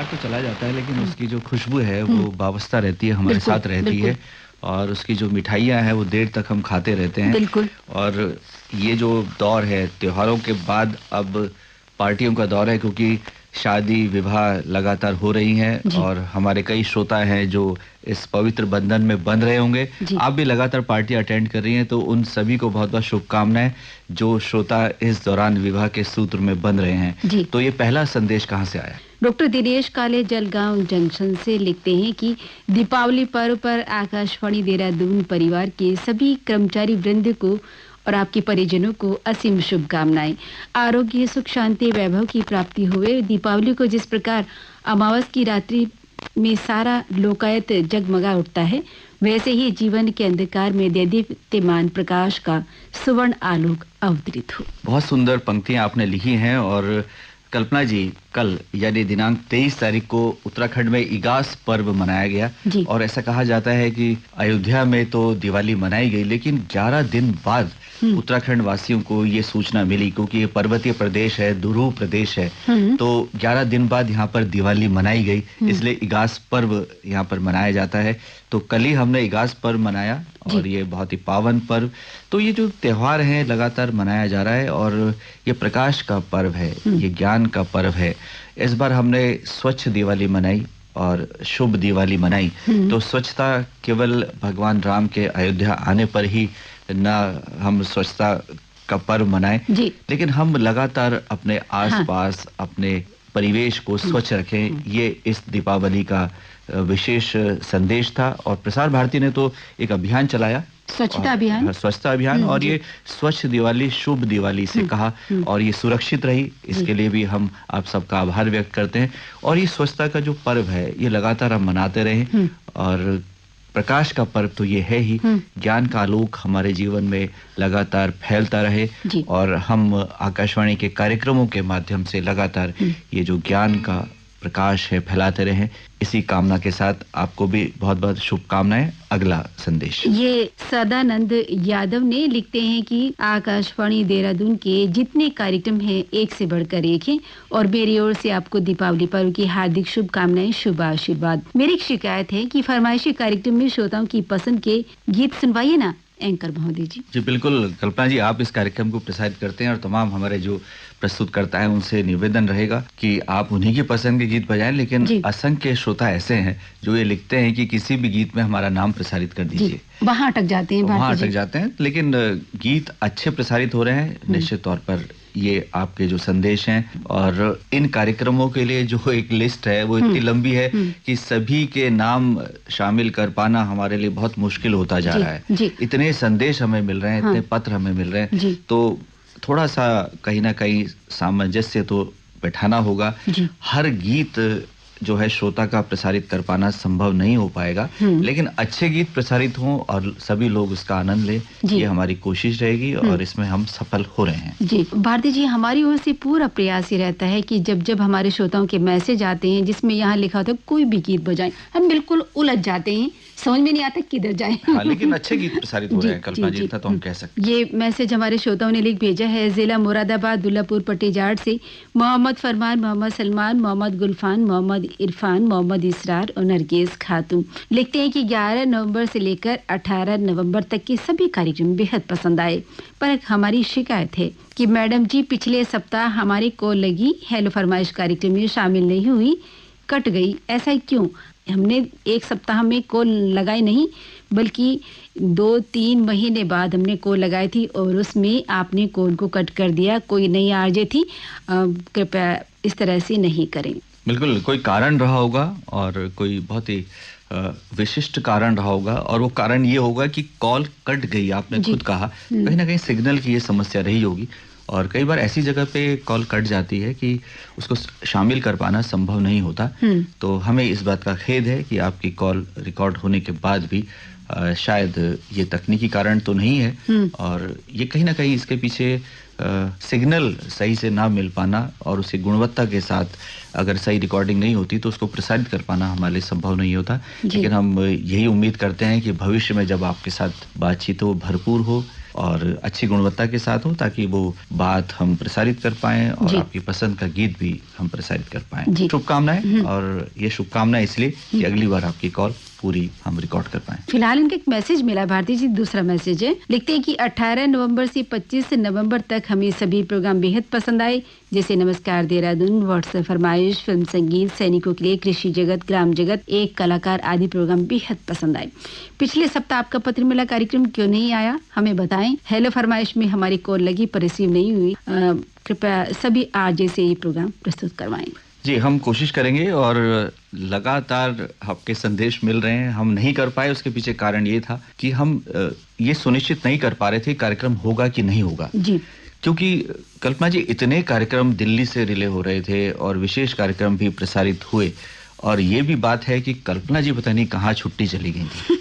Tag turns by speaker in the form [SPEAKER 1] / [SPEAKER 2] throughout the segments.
[SPEAKER 1] त्योहार तो चला जाता है लेकिन उसकी जो खुशबू है वो वाबस्ता रहती है, हमारे साथ रहती है। और उसकी जो मिठाइयाँ हैं वो देर तक हम खाते रहते हैं।
[SPEAKER 2] बिल्कुल।
[SPEAKER 1] और ये जो दौर है त्योहारों के बाद, अब पार्टियों का दौर है, क्योंकि शादी विवाह लगातार हो रही हैं और हमारे कई श्रोता हैं जो इस पवित्र बंधन में बंध रहे होंगे। आप भी लगातार पार्टी अटेंड कर रही हैं, तो उन सभी को बहुत बहुत शुभकामनाएं जो श्रोता इस दौरान विवाह के सूत्र में बंध रहे हैं। तो ये पहला संदेश कहाँ से आया?
[SPEAKER 2] डॉक्टर दिनेश काले जलगांव जंक्शन से लिखते हैं कि दीपावली पर्व पर आकाशवाणी देहरादून परिवार के सभी कर्मचारी वृंद को और आपके परिजनों को असीम शुभकामनाएं। आरोग्य, सुख, शांति, वैभव की प्राप्ति हुए। दीपावली को जिस प्रकार अमावस की रात्रि में सारा लोकायत जगमगा उठता है, वैसे ही जीवन के अंधकार में देदीप्यमान प्रकाश का सुवर्ण आलोक अवतरित हो।
[SPEAKER 1] बहुत सुंदर पंक्तियां आपने लिखी हैं। और कल्पना जी, कल यानी दिनांक 23 तारीख को उत्तराखंड में इगास पर्व मनाया गया और ऐसा कहा जाता है कि अयोध्या में तो दिवाली मनाई गई, लेकिन 11 दिन बाद उत्तराखंड वासियों को ये सूचना मिली, क्योंकि ये पर्वतीय प्रदेश है, दुरूह प्रदेश है, तो 11 दिन बाद यहाँ पर दिवाली मनाई गई, इसलिए इगास पर्व यहाँ पर मनाया जाता है। तो कल ही हमने इगास पर्व मनाया और ये बहुत ही पावन पर्व। तो ये जो त्योहार है लगातार मनाया जा रहा है और ये प्रकाश का पर्व है, ये ज्ञान का पर्व है। इस बार हमने स्वच्छ दिवाली मनाई और शुभ दिवाली मनाई। तो स्वच्छता केवल भगवान राम के अयोध्या आने पर ही ना हम स्वच्छता का पर्व मनाएं, लेकिन हम लगातार अपने आसपास अपने परिवेश को स्वच्छ रखें। ये इस दीपावली का विशेष संदेश था। और प्रसार भारती ने तो एक अभियान चलाया,
[SPEAKER 2] स्वच्छता अभियान,
[SPEAKER 1] और ये स्वच्छ दिवाली शुभ दिवाली से कहा और ये सुरक्षित रही, इसके लिए भी हम आप सबका आभार व्यक्त करते हैं। और ये स्वच्छता का जो पर्व है ये लगातार हम मनाते रहें और प्रकाश का पर्व तो ये है ही, ज्ञान का आलोक हमारे जीवन में लगातार फैलता रहे और हम आकाशवाणी के कार्यक्रमों के माध्यम से लगातार ये जो ज्ञान का प्रकाश है फैलाते रहें। इसी कामना के साथ आपको भी बहुत बहुत शुभकामनाएं। अगला संदेश
[SPEAKER 2] ये सदानंद यादव ने लिखते हैं कि आकाशवाणी देहरादून के जितने कार्यक्रम हैं एक से बढ़कर एक हैं और मेरी ओर से आपको दीपावली पर्व की हार्दिक शुभकामनाएं, शुभ आशीर्वाद। मेरी एक शिकायत है कि फरमाइशी कार्यक्रम में श्रोताओं की पसंद के गीत सुनवाइए ना एंकर महोदय जी।
[SPEAKER 1] जी बिल्कुल कल्पना जी, आप इस कार्यक्रम को प्रसारित करते हैं और तमाम हमारे जो प्रस्तुत करता है उनसे निवेदन रहेगा कि आप उन्हीं की पसंद के गीत बजाएं, लेकिन असंख्य श्रोता ऐसे हैं जो ये लिखते हैं कि किसी भी गीत में हमारा नाम प्रसारित कर दीजिए।
[SPEAKER 2] वहाँ अटक जाते हैं,
[SPEAKER 1] लेकिन गीत अच्छे प्रसारित हो रहे हैं निश्चित तौर पर। ये आपके जो संदेश हैं और इन कार्यक्रमों के लिए जो एक लिस्ट है वो इतनी लंबी है कि सभी के नाम शामिल कर पाना हमारे लिए बहुत मुश्किल होता जा रहा है। इतने संदेश हमें मिल रहे हैं, इतने पत्र हमें मिल रहे हैं, तो थोड़ा सा कहीं ना कहीं सामंजस्य तो बैठाना होगा। हर गीत जो है श्रोता का प्रसारित कर पाना संभव नहीं हो पाएगा, लेकिन अच्छे गीत प्रसारित हों और सभी लोग उसका आनंद लें, ये हमारी कोशिश रहेगी और इसमें हम सफल हो रहे हैं।
[SPEAKER 2] जी भारती जी, हमारी ओर से पूरा प्रयास ही रहता है कि जब जब हमारे श्रोताओं के मैसेज आते हैं जिसमें यहाँ लिखा होता है कोई भी गीत बजाएं, हम बिल्कुल उलझ जाते हैं, समझ में नहीं आता किधर जाए।
[SPEAKER 1] लेकिन अच्छे गीत प्रसारित हो रहे हैं कल्पना जी, तो हम कह सकते हैं।
[SPEAKER 2] ये मैसेज हमारे श्रोताओं ने लिख भेजा है जिला मुरादाबाद दुल्लापुर पट्टीजाट से मोहम्मद फरमान, मोहम्मद सलमान, मोहम्मद गुलफान, मोहम्मद इरफान, मोहम्मद इसरार और नरगिस खातून। लिखते हैं कि 11 नवंबर से लेकर 18 नवंबर तक के सभी कार्यक्रम बेहद पसंद आए, पर हमारी शिकायत है कि मैडम जी पिछले सप्ताह हमारी कॉल लगी हेलो फरमाइश कार्यक्रम में शामिल नहीं हुई, कट गई, ऐसा क्यों? हमने एक सप्ताह में कॉल लगाई नहीं बल्कि 2-3 महीने बाद हमने कॉल लगाई थी और उसमें आपने कॉल को कट कर दिया। कोई नई आरजे थी, कृपया इस तरह से नहीं करें।
[SPEAKER 1] बिल्कुल कोई कारण रहा होगा और कोई बहुत ही विशिष्ट कारण रहा होगा और वो कारण ये होगा कि कॉल कट गई। आपने खुद कहा कहीं ना कहीं सिग्नल की ये समस्या रही होगी और कई बार ऐसी जगह पे कॉल कट जाती है कि उसको शामिल कर पाना संभव नहीं होता। तो हमें इस बात का खेद है कि आपकी कॉल रिकॉर्ड होने के बाद भी शायद ये तकनीकी कारण तो नहीं है और ये कहीं ना कहीं इसके पीछे सिग्नल सही से ना मिल पाना और उसी गुणवत्ता के साथ अगर सही रिकॉर्डिंग नहीं होती तो उसको प्रसारित कर पाना हमारे लिए संभव नहीं होता। लेकिन हम यही उम्मीद करते हैं कि भविष्य में जब आपके साथ बातचीत हो भरपूर हो और अच्छी गुणवत्ता के साथ हो, ताकि वो बात हम प्रसारित कर पाएं और आपकी पसंद का गीत भी हम प्रसारित कर पाएं। शुभकामनाएं, और ये शुभकामनाएं इसलिए कि अगली बार आपकी कॉल पूरी हम रिकॉर्ड कर पाएं।
[SPEAKER 2] फिलहाल इनका एक मैसेज मिला भारती जी, दूसरा मैसेज है। लिखते हैं कि 18 नवंबर से 25 नवंबर तक हमें सभी प्रोग्राम बेहद पसंद आए, जैसे नमस्कार देहरादून, व्हाट्सएप फरमाइश, फिल्म संगीत, सैनिकों के लिए, कृषि जगत, ग्राम जगत, एक कलाकार आदि प्रोग्राम बेहद पसंद आए। पिछले सप्ताह आपका पत्र मिला कार्यक्रम क्यों नहीं आया, हमें बताएं। हेलो फरमाइश में हमारी कॉल लगी पर रिसीव नहीं हुई, कृपया सभी आज जैसे ये प्रोग्राम प्रस्तुत करवाएं।
[SPEAKER 1] जी, हम कोशिश करेंगे और लगातार आपके संदेश मिल रहे हैं। हम नहीं कर पाए, उसके पीछे कारण ये था कि हम ये सुनिश्चित नहीं कर पा रहे थे कार्यक्रम होगा कि नहीं होगा
[SPEAKER 2] जी,
[SPEAKER 1] क्योंकि कल्पना जी इतने कार्यक्रम दिल्ली से रिले हो रहे थे और विशेष कार्यक्रम भी प्रसारित हुए, और ये भी बात है कि कल्पना जी पता नहीं कहाँ छुट्टी चली गई थी।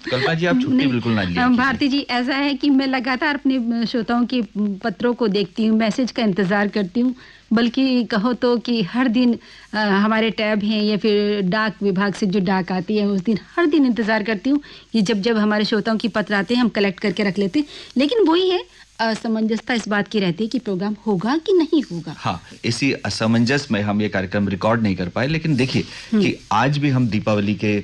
[SPEAKER 1] कल्पना जी आप छुट्टी बिल्कुल ना लीजिए।
[SPEAKER 2] भारती जी, ऐसा है कि मैं लगातार अपने श्रोताओं के पत्रों को देखती हूँ, मैसेज का इंतजार करती हूँ, बल्कि कहो तो कि हर दिन हमारे टैब हैं या फिर डाक विभाग से जो डाक आती है उस दिन हर दिन इंतजार करती हूँ कि जब हमारे श्रोताओं की पत्र आते हैं हम कलेक्ट करके रख लेते हैं, लेकिन वही है असमंजसता इस बात की रहती है कि प्रोग्राम होगा कि नहीं होगा।
[SPEAKER 1] हाँ, इसी असमंजस में हम ये कार्यक्रम रिकॉर्ड नहीं कर पाए, लेकिन देखिए कि आज भी हम दीपावली के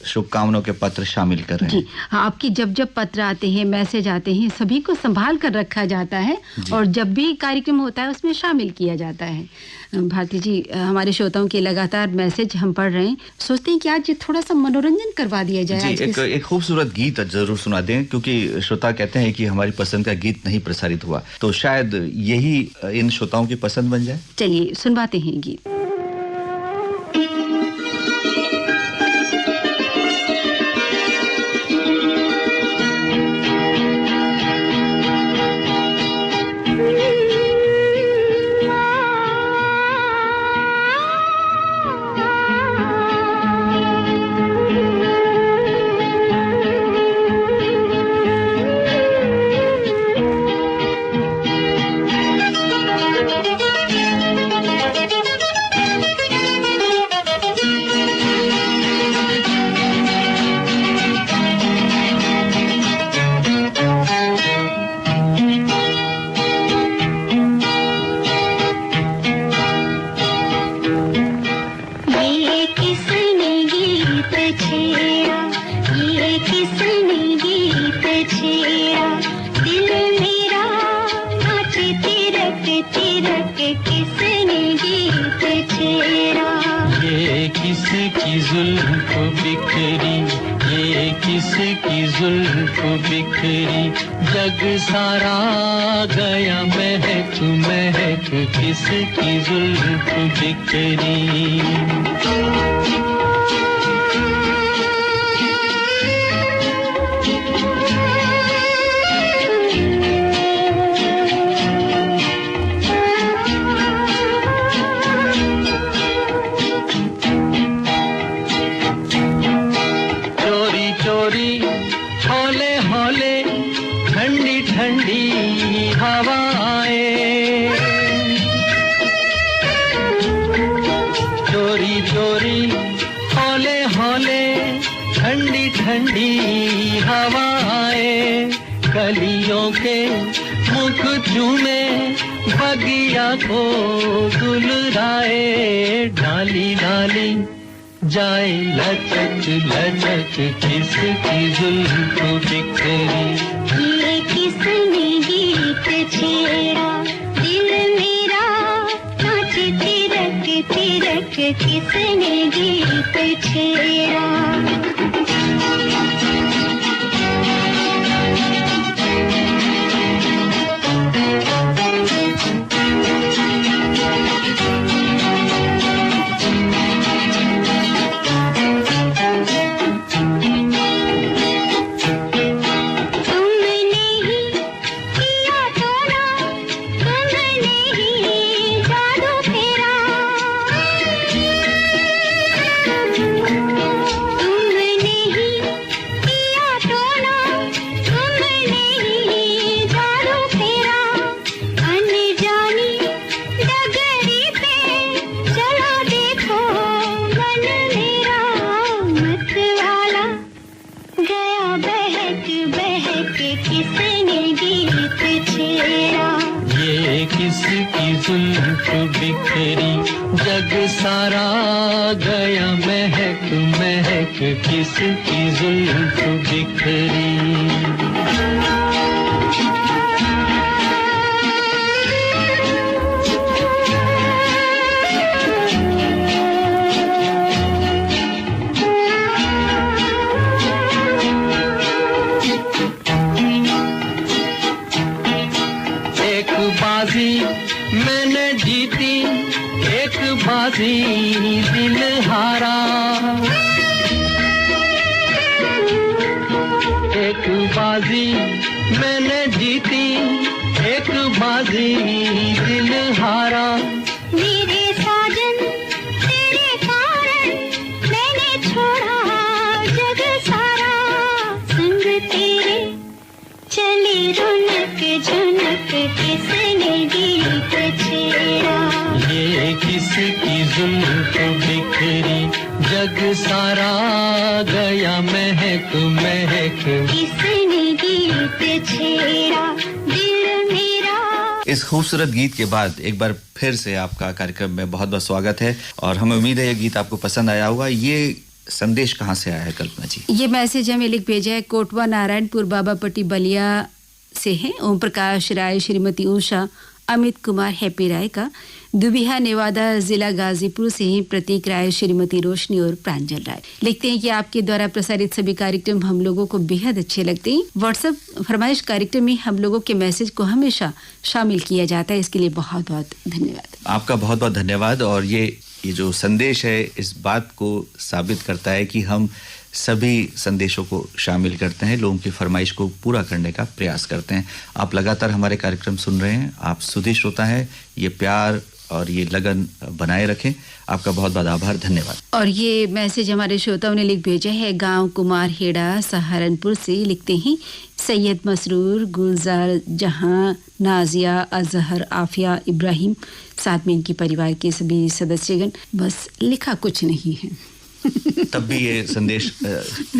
[SPEAKER 1] शुभकामनाओं के पत्र शामिल कर रहे हैं।
[SPEAKER 2] जी, हाँ, आपकी जब पत्र आते हैं, मैसेज आते हैं, सभी को संभाल कर रखा जाता है और जब भी कार्यक्रम होता है उसमें शामिल किया जाता है। भारती जी, हमारे श्रोताओं के लगातार मैसेज हम पढ़ रहे हैं, सोचते हैं कि आज थोड़ा सा मनोरंजन करवा दिया जाए।
[SPEAKER 1] जी, एक खूबसूरत गीत जरूर सुना दें, क्योंकि श्रोता कहते हैं कि हमारी पसंद का गीत नहीं प्रसारित हुआ, तो शायद यही इन श्रोताओं की पसंद बन जाए।
[SPEAKER 2] चलिए सुनवाते हैं गीत।
[SPEAKER 3] जग सारा गया महक महक, किसकी जुल्फ बिखरी। चोरी चोरी हौले हौले ठंडी ठंडी हवाएं, चोरी चोरी हौले हौले ठंडी ठंडी हवाएं, कलियों के मुख चूमे बगिया को दुलराए, डाली डाली जाए लचक लचक, किसकी जुल्फ बिखरी।
[SPEAKER 4] ये किसने गीत छेड़ा, दिल मेरा नाचे तिरक तिरक, किसने गीत छेड़ा। तुमने
[SPEAKER 3] जुल्फ बिखरी, जग सारा गया महक महक किसकी जुल्फ बिखरी। मैंने जीती एक बाजी दिल हारा, एक बाजी मैंने जीती एक बाजी दिल हारा।
[SPEAKER 4] मेरे साजन तेरे कारण मैंने छोड़ा जग सारा, संग तेरे चली रौनक झुनक किसने गीत छेड़ा।
[SPEAKER 3] ये किसकी जुल्फ बिखरी, जग सारा गया महक महक
[SPEAKER 4] किसने गीत छेड़ा, दिल मेरा।
[SPEAKER 1] इस खूबसूरत गीत के बाद एक बार फिर से आपका कार्यक्रम में बहुत बहुत स्वागत है और हमें उम्मीद है ये गीत आपको पसंद आया होगा। ये संदेश कहाँ से आया है कल्पना जी?
[SPEAKER 2] ये मैसेज हमें लिख भेजा है कोटवा नारायणपुर बाबापट्टी बलिया से है। ओम प्रकाश राय, श्रीमती उषा, अमित कुमार हैप्पी राय का। दुबिहा नेवादा जिला गाजीपुर से ही प्रतीक राय, श्रीमती रोशनी और प्रांजल राय लिखते हैं कि आपके द्वारा प्रसारित सभी कार्यक्रम हम लोगों को बेहद अच्छे लगते हैं। व्हाट्सएप फरमाइश कार्यक्रम में हम लोगों के मैसेज को हमेशा शामिल किया जाता है, इसके लिए बहुत बहुत धन्यवाद।
[SPEAKER 1] आपका बहुत बहुत धन्यवाद। और ये जो संदेश है इस बात को साबित करता है कि हम सभी संदेशों को शामिल करते हैं, लोगों की फरमाइश को पूरा करने का प्रयास करते हैं। आप लगातार हमारे कार्यक्रम सुन रहे हैं, आप सुधी श्रोता हैं, ये प्यार और ये लगन बनाए रखें। आपका बहुत बहुत आभार, धन्यवाद।
[SPEAKER 2] और ये मैसेज हमारे श्रोताओं ने लिख भेजा है गांव कुमार हेड़ा सहारनपुर से। लिखते हैं सैयद मसरूर, गुलजार जहां, नाजिया, अजहर, आफिया, इब्राहिम, साथ में इनकी परिवार के सभी सदस्यगण। बस लिखा कुछ नहीं है
[SPEAKER 1] तब भी ये संदेश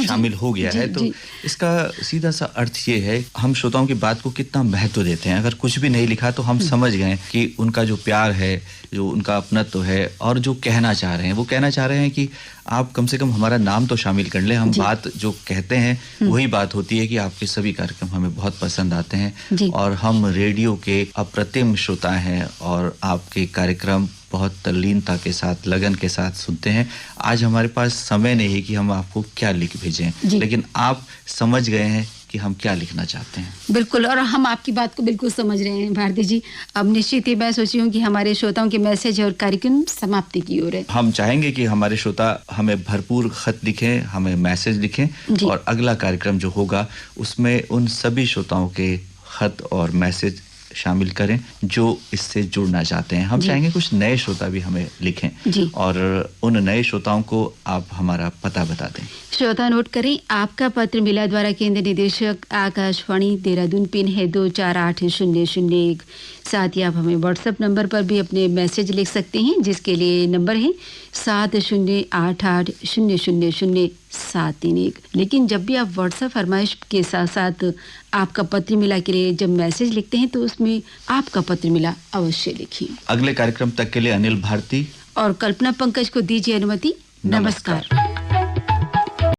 [SPEAKER 1] शामिल हो गया है। तो इसका सीधा सा अर्थ ये है, हम श्रोताओं की बात को कितना महत्व देते हैं। अगर कुछ भी नहीं लिखा तो हम समझ गए कि उनका जो प्यार है, जो उनका अपनत्व है और जो कहना चाह रहे हैं, वो कहना चाह रहे हैं कि आप कम से कम हमारा नाम तो शामिल कर लें। हम बात जो कहते हैं वही बात होती है कि आपके सभी कार्यक्रम हमें बहुत पसंद आते हैं और हम रेडियो के अप्रतिम श्रोता हैं और आपके कार्यक्रम बहुत तल्लीनता के साथ, लगन के साथ सुनते हैं। आज हमारे पास समय नहीं है कि हम आपको क्या लिख भेजें, लेकिन आप समझ गए हैं कि हम क्या लिखना चाहते हैं।
[SPEAKER 2] बिल्कुल, और हम आपकी बात को बिल्कुल समझ रहे हैं भारती जी। अब निश्चित ही मैं सोची हूँ कि हमारे श्रोताओं के मैसेज और कार्यक्रम समाप्ति की ओर है।
[SPEAKER 1] हम चाहेंगे कि हमारे श्रोता हमें भरपूर खत लिखें, हमें मैसेज लिखें और अगला कार्यक्रम जो होगा उसमें उन सभी श्रोताओं के खत और मैसेज शामिल करें जो इससे जुड़ना चाहते हैं। हम चाहेंगे कुछ नए श्रोता भी हमें लिखें और उन नए श्रोताओं को आप हमारा पता बता दें।
[SPEAKER 2] श्रोता नोट करें, आपका पत्र मिला द्वारा केंद्र निदेशक आकाशवाणी देहरादून, पिन है 248001। साथ ही आप हमें व्हाट्सएप नंबर पर भी अपने मैसेज लिख सकते हैं, जिसके लिए नंबर है 7088000731। लेकिन जब भी आप व्हाट्सएप फरमाइश के साथ साथ आपका पत्र मिला के लिए जब मैसेज लिखते हैं तो उसमें आपका पत्र मिला अवश्य लिखिए।
[SPEAKER 1] अगले कार्यक्रम तक के लिए अनिल भारती
[SPEAKER 2] और कल्पना पंकज को दीजिए अनुमति। नमस्कार।